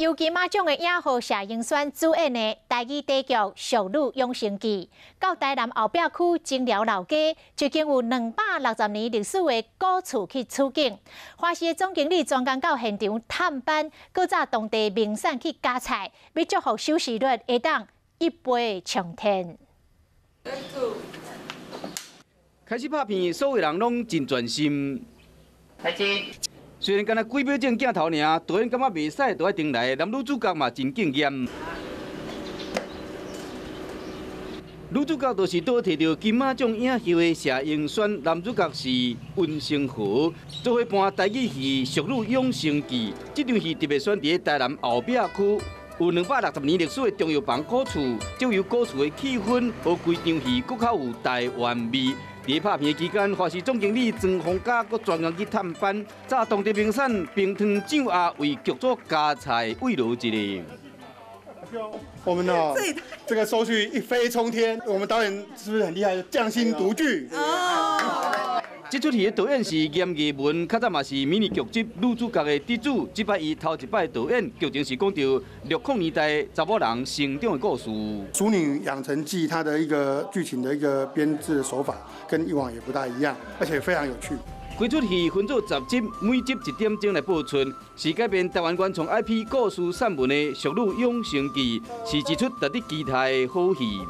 由金马奖的影后谢盈萱主演的台语歌剧《俗女养生记》，到台南后壁区金寮老街，就经有260年历史的古厝去取景。花市的总经理专工到现场探班，搁找当地名产去加菜，要祝福收视率会当一飞冲天。开始拍片，所有人拢真专心。开机。 虽然敢若几秒钟镜头尔，导演感觉袂使，就爱顶来。男女主角嘛真敬业。女主角就是倒摕到金马奖影后的谢盈萱，男主角是温升和，做伙搬台语戏《俗女养生记》。这场戏特别选伫台南后壁区，有260年历史的中药房古厝，就由古厝的气氛，和规场戏搁较有台湾味。 伫拍片期间，花市总经理庄宏嘉阁专工去探班，找当地名产冰糖酱鸭为剧组加菜慰劳一下。我们这个收视一飞冲天，我们导演是不是很厉害？匠心独具。这出戏的导演是严艺文，较早嘛是迷你剧集女主角的嫡子。这摆伊头一摆导演，剧情是讲到60年代查某人成长的故事。《淑女养成记》它的一个剧情的一个编制的手法跟以往也不大一样，而且非常有趣。 规出戏分做10集，每集1点钟来播出，是改编台湾原创 IP 故事散文的《俗女养生记》，是一出值得期待的好戏。